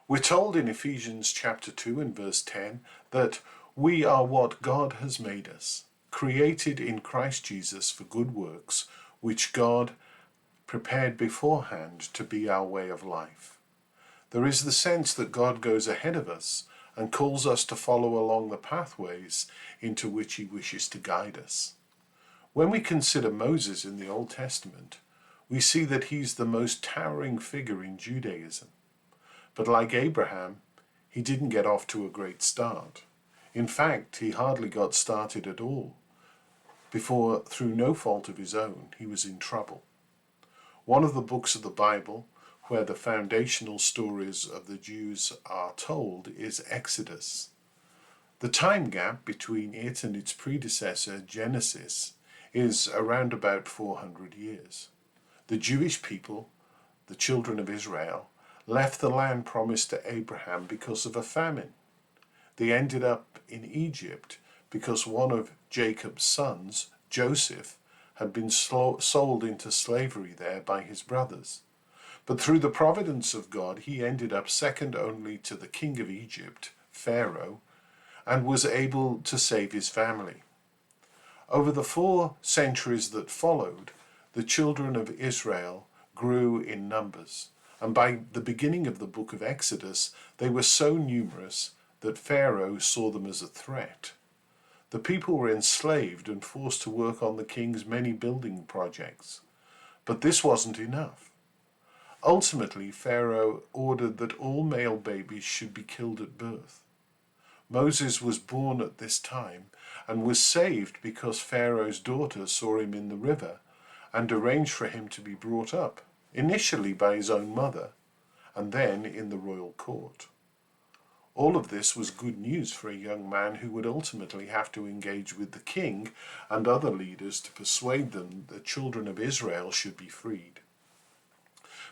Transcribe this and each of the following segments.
We're told in Ephesians chapter 2 and verse 10 that we are what God has made us, created in Christ Jesus for good works, which God prepared beforehand to be our way of life. There is the sense that God goes ahead of us and calls us to follow along the pathways into which he wishes to guide us. When we consider Moses in the Old Testament, we see that he's the most towering figure in Judaism. But like Abraham, he didn't get off to a great start. In fact, he hardly got started at all before, through no fault of his own, he was in trouble. One of the books of the Bible where the foundational stories of the Jews are told is Exodus. The time gap between it and its predecessor, Genesis, is around about 400 years. The Jewish people, the children of Israel, left the land promised to Abraham because of a famine. They ended up in Egypt because one of Jacob's sons, Joseph, had been sold into slavery there by his brothers. But through the providence of God, he ended up second only to the king of Egypt, Pharaoh, and was able to save his family. Over the 4 centuries that followed, the children of Israel grew in numbers. And by the beginning of the book of Exodus, they were so numerous that Pharaoh saw them as a threat. The people were enslaved and forced to work on the king's many building projects. But this wasn't enough. Ultimately, Pharaoh ordered that all male babies should be killed at birth. Moses was born at this time and was saved because Pharaoh's daughter saw him in the river and arranged for him to be brought up, initially by his own mother, and then in the royal court. All of this was good news for a young man who would ultimately have to engage with the king and other leaders to persuade them the children of Israel should be freed.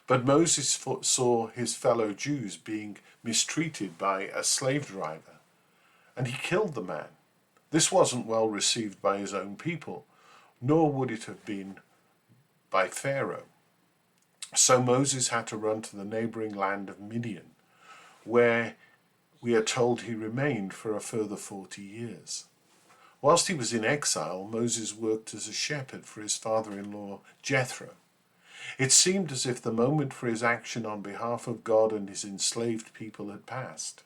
But Moses saw his fellow Jews being mistreated by a slave driver, and he killed the man. This wasn't well received by his own people, nor would it have been by Pharaoh. So Moses had to run to the neighboring land of Midian, where we are told he remained for a further 40 years. Whilst he was in exile, Moses worked as a shepherd for his father-in-law Jethro. It seemed as if the moment for his action on behalf of God and his enslaved people had passed.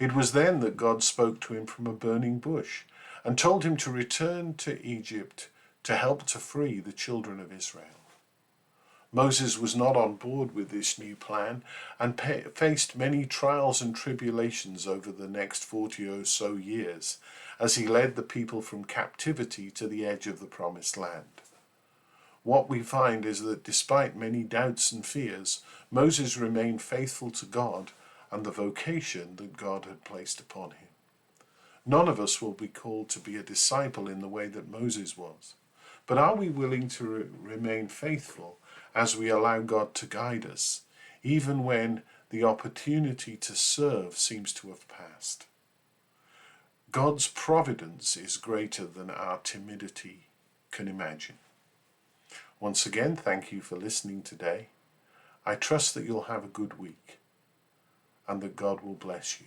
It was then that God spoke to him from a burning bush and told him to return to Egypt to help to free the children of Israel. Moses was not on board with this new plan and faced many trials and tribulations over the next 40 or so years as he led the people from captivity to the edge of the promised land. What we find is that despite many doubts and fears, Moses remained faithful to God and the vocation that God had placed upon him. None of us will be called to be a disciple in the way that Moses was, but are we willing to remain faithful as we allow God to guide us, even when the opportunity to serve seems to have passed? God's providence is greater than our timidity can imagine. Once again, thank you for listening today. I trust that you'll have a good week and that God will bless you.